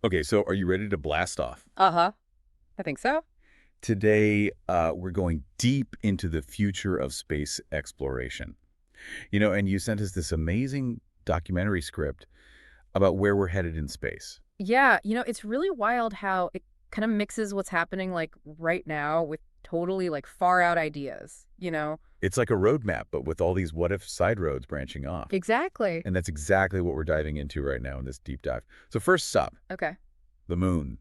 Okay, so are you ready to blast off? Uh-huh. I think so. Today, we're going deep into the future of space exploration. And you sent us this amazing documentary script about where we're headed in space. Yeah, it's really wild how it kind of mixes what's happening like right now with totally like far out ideas. It's like a roadmap, but with all these what-if side roads branching off. Exactly. And that's exactly what we're diving into right now in this deep dive. So first stop, Okay. the moon.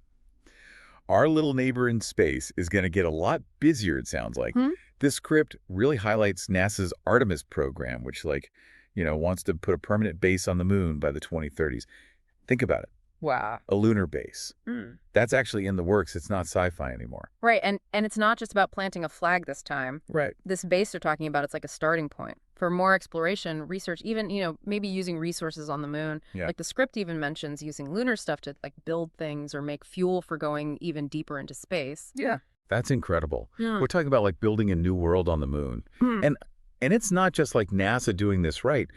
Our little neighbor in space is going to get a lot busier, it sounds like. Hmm? This script really highlights NASA's Artemis program, which, wants to put a permanent base on the moon by the 2030s. Think about it, Wow. a lunar base. Mm. That's actually in the works. It's not sci-fi anymore. Right, and it's not just about planting a flag this time. Right. This base they're talking about, it's like a starting point for more exploration, research, even, maybe using resources on the moon. Yeah. Like the script even mentions using lunar stuff to like build things or make fuel for going even deeper into space. Yeah. That's incredible. Yeah. We're talking about like building a new world on the moon. Hmm. And and it's not just like NASA doing this right.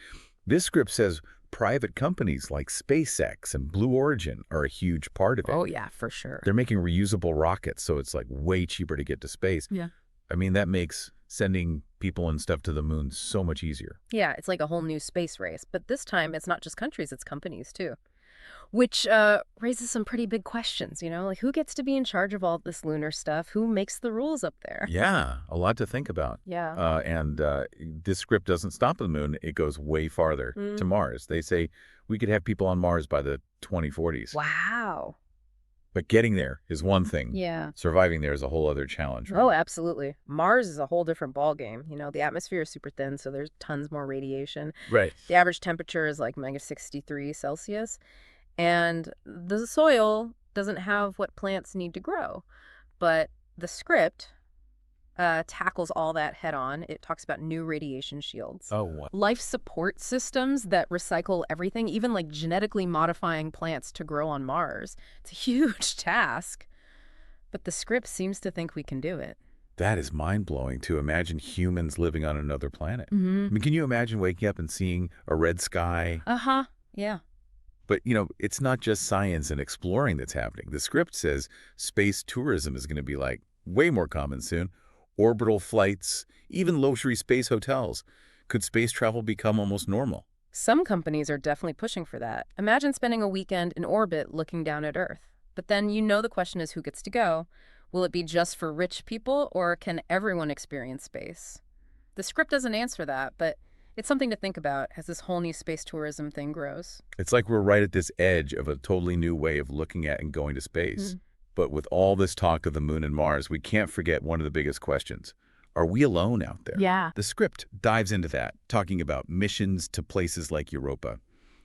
This script says private companies like SpaceX and Blue Origin are a huge part of it. Oh yeah, for sure. They're making reusable rockets, so it's like way cheaper to get to space. Yeah. I mean, that makes sending people and stuff to the moon so much easier. Yeah, it's like a whole new space race. But this time, it's not just countries, it's companies too. Which raises some pretty big questions. Like who gets to be in charge of all this lunar stuff? Who makes the rules up there? Yeah, a lot to think about. Yeah. And this script doesn't stop at the moon. It goes way farther to Mm. Mars. They say we could have people on Mars by the 2040s. Wow. But getting there is one thing. Yeah. Surviving there is a whole other challenge, right? Oh, absolutely. Mars is a whole different ballgame. The atmosphere is super thin, so there's tons more radiation. Right. The average temperature is like -63 Celsius, and the soil doesn't have what plants need to grow. But the script tackles all that head on. It talks about new radiation shields, Oh, what? life support systems that recycle everything, even like genetically modifying plants to grow on Mars. It's a huge task, but the script seems to think we can do it. That is mind-blowing to imagine humans living on another planet. Mm-hmm. I mean, can you imagine waking up and seeing a red sky? Uh-huh. Yeah. But, it's not just science and exploring that's happening. The script says space tourism is going to be like way more common soon. Orbital flights, even luxury space hotels. Could space travel become almost normal? Some companies are definitely pushing for that. Imagine spending a weekend in orbit looking down at Earth. But then the question is who gets to go? Will it be just for rich people, or can everyone experience space? The script doesn't answer that, but it's something to think about as this whole new space tourism thing grows. It's like we're right at this edge of a totally new way of looking at and going to space. Mm. But with all this talk of the moon and Mars, we can't forget one of the biggest questions. Are we alone out there? Yeah. The script dives into that, talking about missions to places like Europa.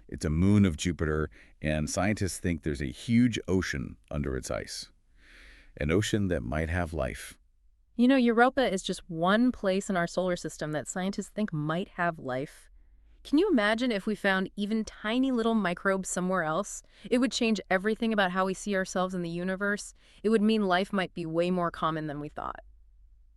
It's a moon of Jupiter, and scientists think there's a huge ocean under its ice. An ocean that might have life. Europa is just one place in our solar system that scientists think might have life. Can you imagine if we found even tiny little microbes somewhere else? It would change everything about how we see ourselves in the universe. It would mean life might be way more common than we thought.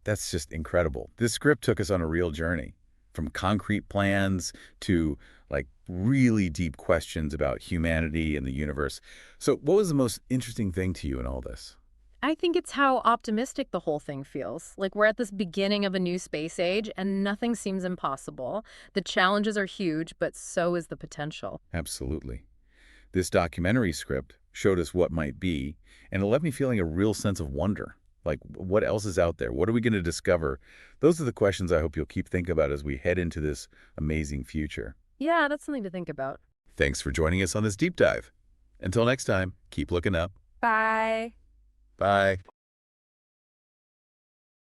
That's just incredible. This script took us on a real journey, from concrete plans to like really deep questions about humanity and the universe. So what was the most interesting thing to you in all this? I think it's how optimistic the whole thing feels. Like we're at this beginning of a new space age and nothing seems impossible. The challenges are huge, but so is the potential. Absolutely. This documentary script showed us what might be, and it left me feeling a real sense of wonder. Like, what else is out there? What are we going to discover? Those are the questions I hope you'll keep thinking about as we head into this amazing future. Yeah, that's something to think about. Thanks for joining us on this deep dive. Until next time, keep looking up. Bye. Bye.